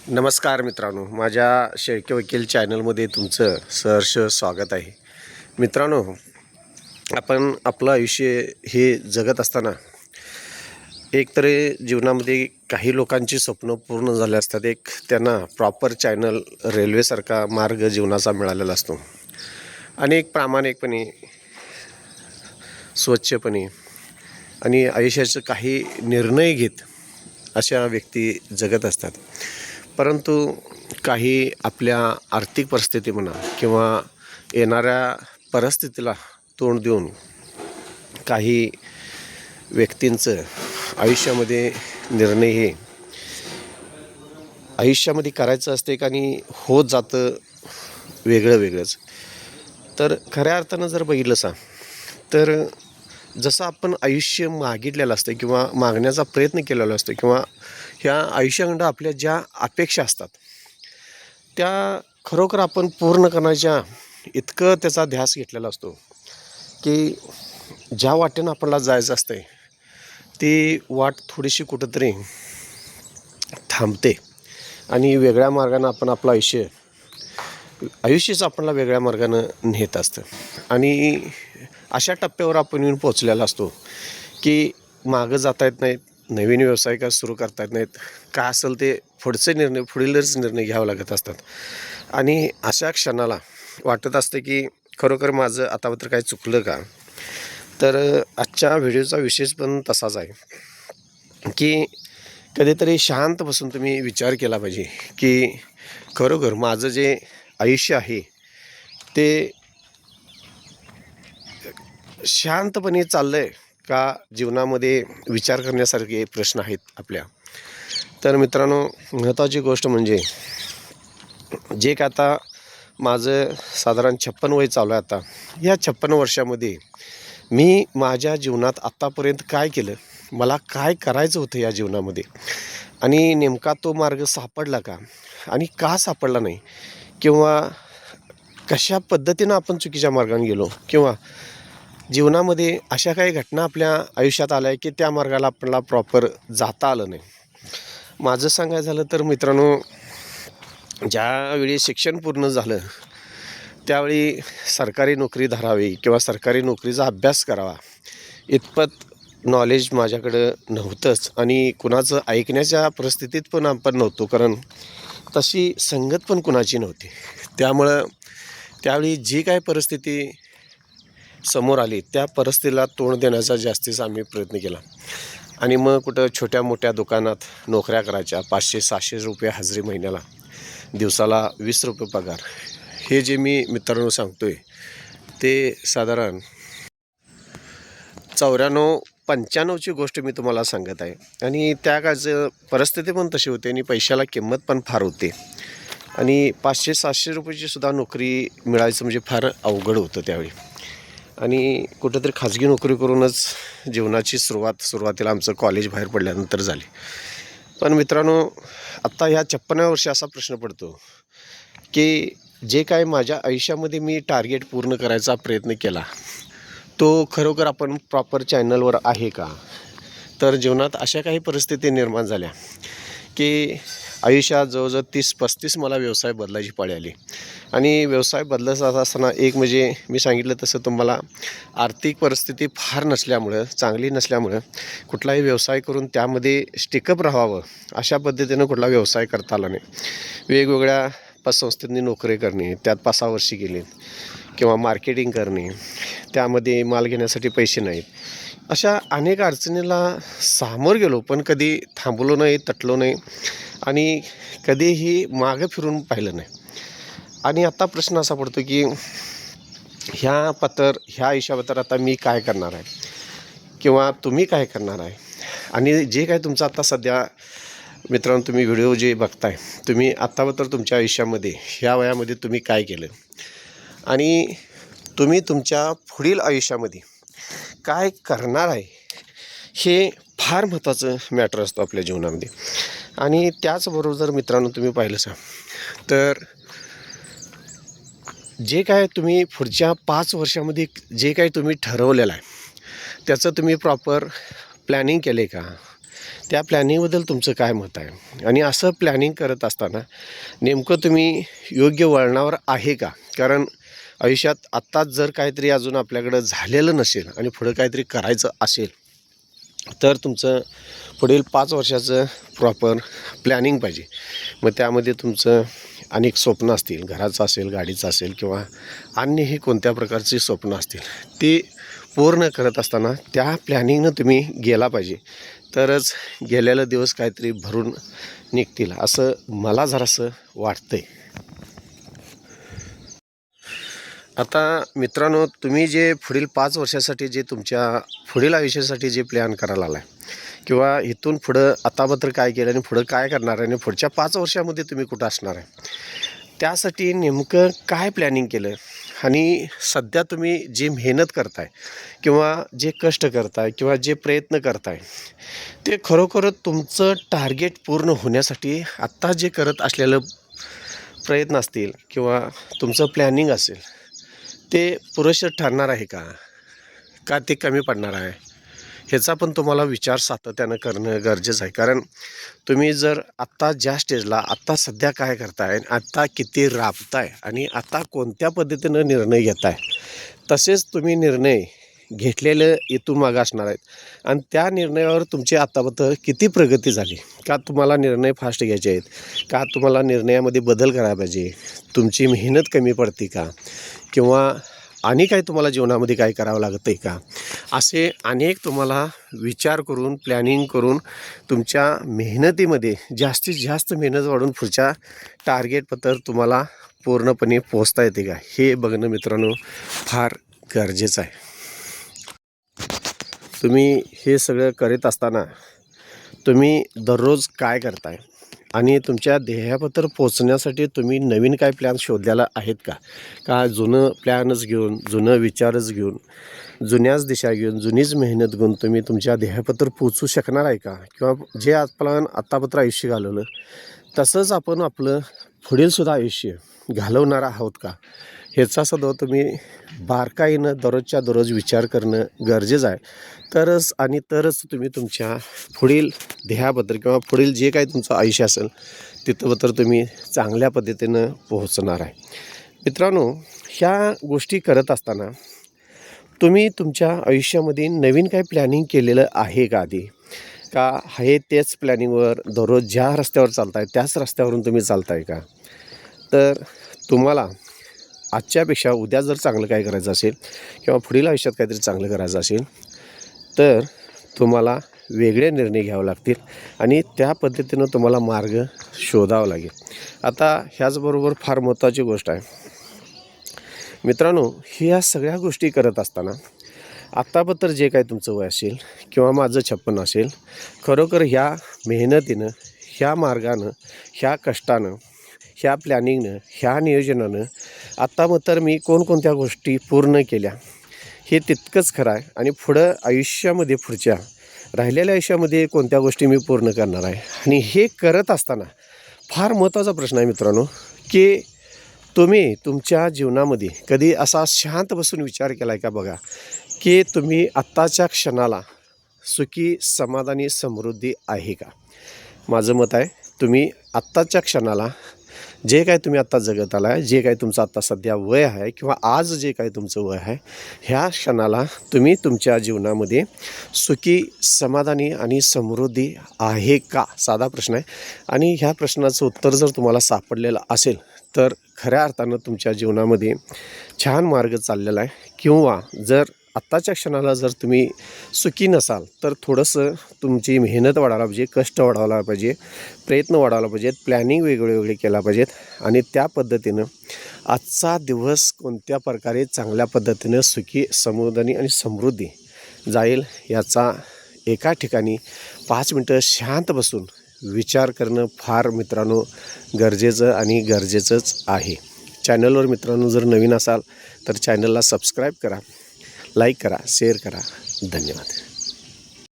नमस्कार मित्रांनो, माझ्या शेळके वकील चॅनलमध्ये तुमचं सहर्ष स्वागत आहे. मित्रांनो, आपण आपलं आयुष्य हे जगत असताना एकतरी जीवनामध्ये काही लोकांची स्वप्न पूर्ण झाले असतात. एक त्यांना प्रॉपर चॅनल रेल्वेसारखा मार्ग जीवनाचा मिळालेला असतो आणि एक प्रामाणिकपणे, स्वच्छपणे आणि आयुष्याचे काही निर्णय घेत अशा व्यक्ती जगत असतात. परंतु काही आपल्या आर्थिक परिस्थिती म्हणा किंवा येणाऱ्या परिस्थितीला तोंड देऊन काही व्यक्तींचं आयुष्यामध्ये निर्णय हे आयुष्यामध्ये करायचं असते आणि होत जातं वेगळंच. तर खऱ्या अर्थानं जर बघितलं तर जसं आपण आयुष्य मागितलेलं असतं किंवा मागण्याचा प्रयत्न केलेला असतो किंवा ह्या आयुष्याकडं आपल्या ज्या अपेक्षा असतात त्या खरोखर आपण पूर्ण करण्याच्या इतकं त्याचा ध्यास घेतलेला असतो की ज्या वाटेनं आपल्याला जायचं असतं ती वाट थोडीशी कुठंतरी थांबते आणि वेगळ्या मार्गानं आपण आपलं आयुष्यच आपल्याला वेगळ्या मार्गानं नेत असतं. आणि अशा टप्प्यावर आपण येऊन पोचलेला असतो की मागं जाता येत नाहीत, नवीन व्यवसाय काय सुरू करता येत नाहीत, काय असेल ते पुढीलच निर्णय घ्यावे लागत असतात. आणि अशा क्षणाला वाटत असतं की खरोखर माझं आता तर काय चुकलं का. तर आजच्या व्हिडिओचा विशेष पण तसाच आहे की कधीतरी शांत बसून तुम्ही विचार केला पाहिजे की खरोखर माझं जे आयुष्य आहे ते शांतपणे चाललं आहे का, जीवनामध्ये विचार करण्यासारखे प्रश्न आहेत आपल्या. तर मित्रांनो, महत्त्वाची गोष्ट म्हणजे जे का आता माझं साधारण 56 वय चालू आहे. आता या 56 वर्षामध्ये मी माझ्या जीवनात आत्तापर्यंत काय केलं, मला काय करायचं होतं या जीवनामध्ये आणि नेमका तो मार्ग सापडला का आणि का सापडला नाही, किंवा कशा पद्धतीनं आपण चुकीच्या मार्गाने गेलो, किंवा जीवनामध्ये अशा काही घटना आपल्या आयुष्यात आल्या की त्या मार्गाला आपल्याला प्रॉपर जाता आलं नाही. माझं सांगायचं झालं तर मित्रांनो, ज्यावेळी शिक्षण पूर्ण झालं त्यावेळी सरकारी नोकरी धरावी किंवा सरकारी नोकरीचा अभ्यास करावा इतपत नॉलेज माझ्याकडं नव्हतंच आणि कुणाचं ऐकण्याच्या परिस्थितीत पण आपण नव्हतो, कारण तशी संगत पण कुणाची नव्हती. त्यामुळं त्यावेळी जी काय परिस्थिती समोर आली त्या परिस्थितीला तोंड देण्याचा जास्तीचा आम्ही प्रयत्न केला. आणि मग कुठं छोट्या मोठ्या दुकानात नोकऱ्या करायच्या, 500-600 रुपये हजेरी महिन्याला, दिवसाला 20 रुपये पगार. हे जे मी मित्रांनो सांगतोय ते साधारण 94-95ची गोष्ट मी तुम्हाला सांगत आहे. आणि त्या काळचं परिस्थिती पण तशी होती आणि पैशाला किंमत पण फार होती आणि 500-700 रुपयाची सुद्धा नोकरी मिळायचं म्हणजे फार अवघड होतं त्यावेळी. आणि कुठंतरी खाजगी नोकरी करूनच जीवनाची सुरुवातीला आमचं कॉलेज बाहेर पडल्यानंतर झाली. पण मित्रांनो, आत्ता ह्या 56व्या वर्षी असा प्रश्न पडतो की जे काय माझ्या आयुष्यामध्ये मी टार्गेट पूर्ण करायचा प्रयत्न केला तो खरोखर आपण प्रॉपर चॅनलवर आहे का. तर जीवनात अशा काही परिस्थिती निर्माण झाल्या की आयुष्यात जवळजवळ 30-35 मला व्यवसाय बदलायची पाळी आली. आणि व्यवसाय बदलत असताना एक म्हणजे मी सांगितलं तसं तुम्हाला आर्थिक परिस्थिती फार नसल्यामुळं, चांगली नसल्यामुळं कुठलाही व्यवसाय करून त्यामध्ये स्टिकअप राहावं अशा पद्धतीनं कुठला व्यवसाय करता आला नाही. वेगवेगळ्या पतसंस्थेनी नोकरी करणे, त्यात 5-6 वर्षी गेली, किंवा मार्केटिंग करणे, त्यामध्ये माल घेण्यासाठी पैसे नाहीत, अशा अनेक अडचणीला सामोरं गेलो पण कधी थांबलो नाही, तटलो नाही आणि कधीही मागं फिरून पाहिलं नाही. आणि आता प्रश्न असा पडतो की ह्या आयुष्याबद्दल आता मी काय करणार आहे किंवा तुम्ही काय करणार आहे. आणि जे काय तुमचं आता सध्या मित्रांनो तुम्ही व्हिडिओ जे बघताय, तुम्ही आत्ताबद्दल तुमच्या आयुष्यामध्ये ह्या वयामध्ये तुम्ही काय केलं आणि तुम्ही तुमच्या पुढील आयुष्यामध्ये काय करणार आहे, हे फार महत्त्वाचं मॅटर असतो आपल्या जीवनामध्ये. आणि त्याचबरोबर जर मित्रांनो तुम्ही पाहिलं तर जे काय तुम्ही पुढच्या 5 वर्षामध्ये जे काही तुम्ही ठरवलेलं आहे त्याचं तुम्ही प्रॉपर प्लॅनिंग केले का, त्या प्लॅनिंगबद्दल तुमचं काय मत आहे? आणि असं प्लॅनिंग करत असताना नेमकं तुम्ही योग्य वळणावर आहे का? कारण आयुष्यात आत्ताच जर काहीतरी अजून आपल्याकडं झालेलं नसेल आणि पुढं काहीतरी करायचं असेल तर तुमचं पुढील 5 वर्षाचं प्रॉपर प्लॅनिंग पाहिजे. मग त्यामध्ये तुमचं अनेक स्वप्न असतील, घराचं असेल, गाडीचं असेल किंवा अन्यही कोणत्या प्रकारची स्वप्न असतील, ते पूर्ण करत असताना त्या प्लॅनिंगनं तुम्ही गेला पाहिजे. तरच गेलेले दिवस काहीतरी भरून निघतील असं मला जरासं वाटतं आहे. आता मित्रांनो, तुम्ही जे पुढील 5 वर्षासाठी जे तुमच्या पुढील आयुष्यासाठी जे प्लॅन करायला लागलाय किंवा इथून पुढं आतापर्यंत काय केलं आणि पुढं काय करणार आहे आणि पुढच्या 5 वर्षामध्ये तुम्ही कुठं असणार आहे, त्यासाठी नेमकं काय प्लॅनिंग केलं आणि सध्या तुम्ही जे मेहनत करताय किंवा जे कष्ट करताय किंवा जे प्रयत्न करताय ते खरोखरच तुमचं टार्गेट पूर्ण होण्यासाठी आत्ता जे करत असलेलं प्रयत्न असतील किंवा तुमचं प्लॅनिंग असेल ते पुरेसं ठरणार आहे का? का ते कमी पडणार आहे? ह्याचा पण तुम्हाला विचार सातत्यानं करणं गरजेचं आहे. कारण तुम्ही जर आत्ता ज्या स्टेजला आत्ता सध्या काय करताय, आत्ता किती राबताय आणि आता कोणत्या पद्धतीनं निर्णय घेताय, तसेच तुम्ही निर्णय घेतलेले इथून मागं असणार आहेत आणि त्या निर्णयावर तुमची आत्तापर्यंत किती प्रगती झाली, का तुम्हाला निर्णय फास्ट घ्यायचे आहेत, का तुम्हाला निर्णयामध्ये बदल करायला पाहिजे, तुमची मेहनत कमी पडते का किंवा आणि काही तुम्हाला जीवनामध्ये काय करावं लागतं आहे का, असे अनेक तुम्हाला विचार करून प्लॅनिंग करून तुमच्या मेहनतीमध्ये जास्तीत जास्त मेहनत वाढून पुढच्या टार्गेटपत्र तुम्हाला पूर्णपणे पोहोचता येते का, हे बघणं मित्रांनो फार गरजेचं आहे. तुम्ही हे सगळं करीत असताना तुम्ही दररोज काय करताय आणि तुमच्या ध्येयापत्र पोचण्यासाठी तुम्ही नवीन काय प्लॅन शोधलेला आहेत का? का जुनं प्लॅनच घेऊन, जुनं विचारच घेऊन, जुन्याच दिशा घेऊन, जुनीच मेहनत घेऊन तुम्ही तुमच्या ध्येयापत्र पोचू शकणार आहे का? किंवा जे आपण आत्तापत्र आयुष्य घालवलं तसंच आपण आपलं पुढीलसुद्धा आयुष्य घालवणार आहोत का? ह्याचा सुद्धा तुम्ही बारकाईनं दररोजच्या दररोज विचार करणं गरजेचं आहे. तरच तुम्ही तुमच्या पुढील ध्येयाबद्दल किंवा पुढील जे काही तुमचं आयुष्य असेल तिथं तुम्ही चांगल्या पद्धतीनं पोहोचणार आहे. मित्रांनो, ह्या गोष्टी करत असताना तुम्ही तुमच्या आयुष्यामध्ये नवीन काही प्लॅनिंग केलेलं आहे का आधी? का आहे तेच प्लॅनिंगवर दररोज ज्या रस्त्यावर चालताय त्याच रस्त्यावरून तुम्ही चालताय का? तर तुम्हाला आजच्यापेक्षा उद्या जर चांगलं काय करायचं असेल किंवा पुढील आयुष्यात काहीतरी चांगलं करायचं असेल तर तुम्हाला वेगळे निर्णय घ्यावे लागतील आणि त्या पद्धतीनं तुम्हाला मार्ग शोधावा लागेल. आता ह्याचबरोबर फार महत्त्वाची गोष्ट आहे मित्रांनो, ह्या सगळ्या गोष्टी करत असताना आत्तापत्र जे काय तुमचं वय असेल किंवा माझं 56 असेल, खरोखर ह्या मेहनतीनं, ह्या मार्गानं, ह्या कष्टानं, ह्या प्लॅनिंगनं, ह्या नियोजनानं आत्तापत्र मी कोणकोणत्या गोष्टी पूर्ण केल्या हे तितकंच खरं आहे आणि पुढं आयुष्यामध्ये पुढच्या राहिलेल्या आयुष्यामध्ये कोणत्या गोष्टी मी पूर्ण करणार आहे. आणि हे करत असताना फार महत्त्वाचा प्रश्न आहे मित्रांनो, की तुम्ही तुमच्या जीवनामध्ये कधी असा शांत बसून विचार केला आहे का? बघा की तुम्ही आत्ताच्या क्षणाला सुखी, समाधानी, समृद्धी आहे का? माझं मत आहे तुम्ही आत्ताच्या क्षणाला जे काय तुम्ही आत्ता जगत आला आहे, जे काही तुमचं आत्ता सध्या वय आहे किंवा आज जे काही तुमचं वय आहे, ह्या क्षणाला तुम्ही तुमच्या जीवनामध्ये सुखी, समाधानी आणि समृद्धी आहे का? साधा प्रश्न आहे आणि ह्या प्रश्नाचं उत्तर जर तुम्हाला सापडलेलं असेल तर खऱ्या अर्थानं तुमच्या जीवनामध्ये छान मार्ग चाललेला आहे. किंवा जर आत्ताच्या क्षणाला जर तुम्ही सुखी नसाल तर थोडंसं तुमची मेहनत वाढायला पाहिजे, कष्ट वाढवायला पाहिजे, प्रयत्न वाढवायला पाहिजेत, प्लॅनिंग वेगळे केला पाहिजेत आणि त्या पद्धतीनं आजचा दिवस कोणत्या प्रकारे चांगल्या पद्धतीनं सुखी, समाधानी आणि समृद्धी जाईल याचा एका ठिकाणी 5 मिनटं शांत बसून विचार करणं फार मित्रांनो गरजेचं आणि गरजेचंच आहे. चॅनलवर मित्रांनो जर नवीन असाल तर चॅनलला सबस्क्राईब करा, लाईक करा, शेअर करा. धन्यवाद.